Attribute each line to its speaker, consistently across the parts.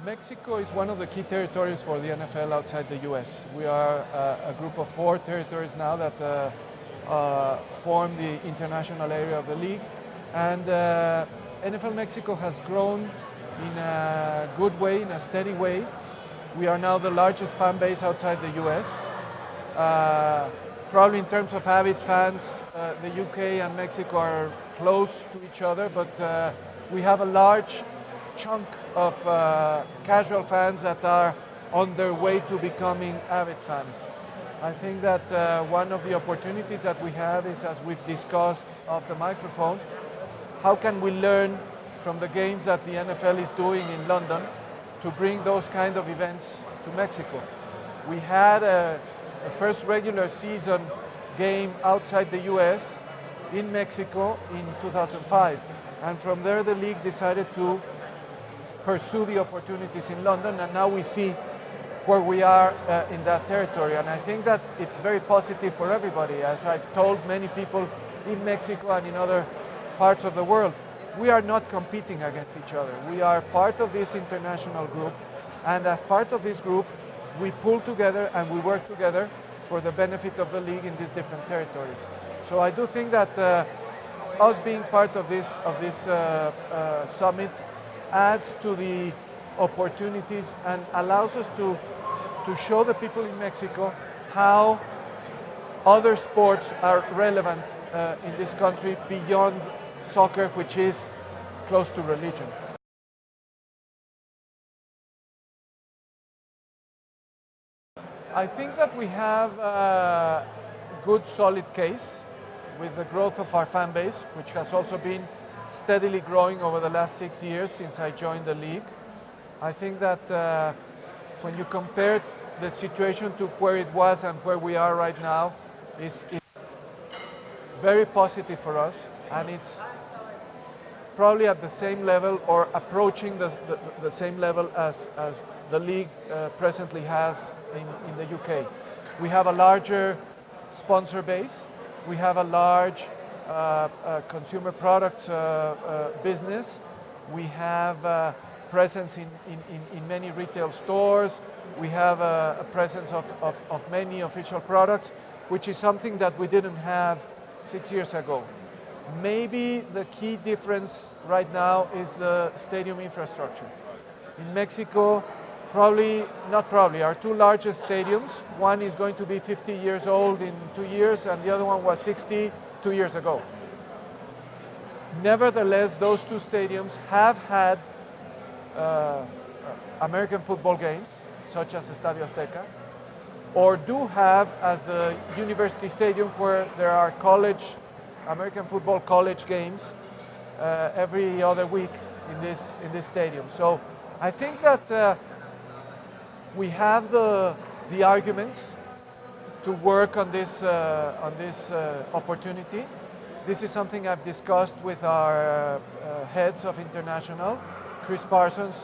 Speaker 1: Mexico is one of the key territories for the NFL outside the US. We are a group of 4 territories now that form the international area of the league. And NFL Mexico has grown in a good way, in a steady way. We are now the largest fan base outside the US. Probably in terms of avid fans, the UK and Mexico are close to each other, but we have a large chunk of casual fans that are on their way to becoming avid fans. I think that one of the opportunities that we have is, as we've discussed off the microphone, how can we learn from the games that the NFL is doing in London to bring those kind of events to Mexico. We had a first regular season game outside the US in Mexico in 2005, and from there the league decided to pursue the opportunities in London, and now we see where we are in that territory. And I think that it's very positive for everybody. As I've told many people in Mexico and in other parts of the world, we are not competing against each other. We are part of this international group, and as part of this group, we pull together and we work together for the benefit of the league in these different territories. So I do think that us being part of this summit adds to the opportunities and allows us to show the people in Mexico how other sports are relevant in this country beyond soccer, which is close to religion. I think that we have a good solid case with the growth of our fan base, which has also been steadily growing over the last 6 years since I joined the league. I think that when you compare the situation to where it was and where we are right now, it's very positive for us, and it's probably at the same level or approaching the same level as the league presently has in the UK. We have a larger sponsor base, we have a large consumer products business, we have presence in many retail stores, we have a presence of many official products, which is something that we didn't have 6 years ago. Maybe the key difference right now is the stadium infrastructure. In Mexico, our 2 largest stadiums, one is going to be 50 years old in 2 years, and the other one was 60 2 years ago. Nevertheless, those 2 stadiums have had American football games, such as Estadio Azteca, or do have as the University Stadium, where there are American football college games every other week in this stadium. So I think that we have the arguments to work on this opportunity. This is something I've discussed with our heads of international, Chris Parsons,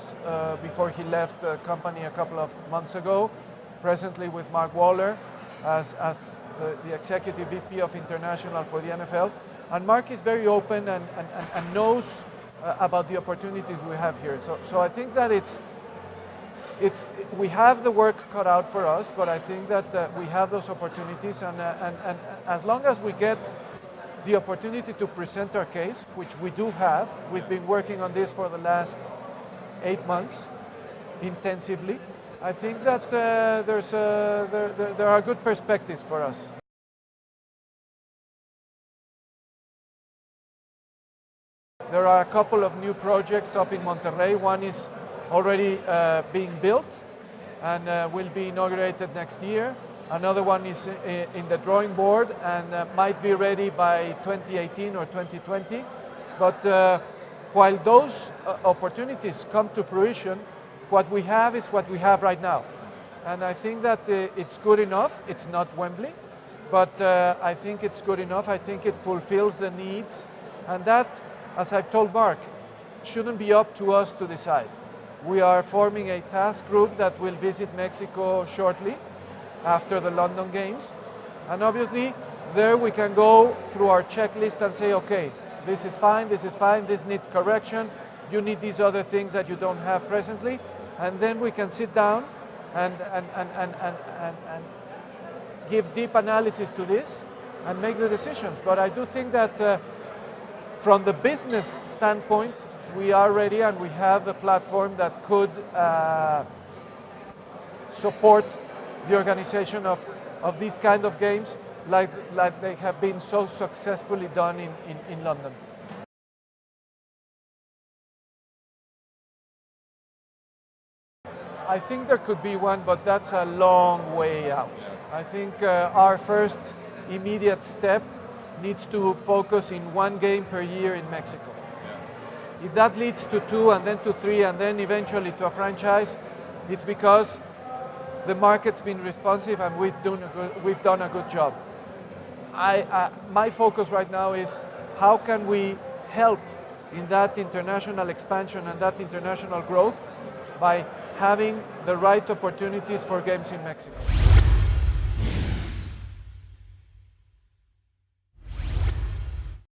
Speaker 1: before he left the company a couple of months ago, presently with Mark Waller as the executive VP of international for the NFL. And Mark is very open and knows about the opportunities we have here. So I think that we have the work cut out for us, but I think that we have those opportunities, and as long as we get the opportunity to present our case, which we do have, we've been working on this for the last 8 months intensively. I think that there are good perspectives for us. There are a couple of new projects up in Monterrey. One is already being built and will be inaugurated next year. Another one is in the drawing board and might be ready by 2018 or 2020. But while those opportunities come to fruition, what we have is what we have right now. And I think that it's good enough. It's not Wembley, but I think it's good enough. I think it fulfills the needs. And that, as I've told Mark, shouldn't be up to us to decide. We are forming a task group that will visit Mexico shortly after the London Games. And obviously, there we can go through our checklist and say, okay, this is fine, this needs correction, you need these other things that you don't have presently. and then we can sit down and give deep analysis to this and make the decisions. But I do think that from the business standpoint, we are ready and we have the platform that could support the organization of these kind of games like they have been so successfully done in London. I think there could be one, but that's a long way out. I think our first immediate step needs to focus in one game per year in Mexico. If that leads to 2 and then to 3 and then eventually to a franchise, it's because the market's been responsive and we've done a good job. My focus right now is how can we help in that international expansion and that international growth by having the right opportunities for games in Mexico.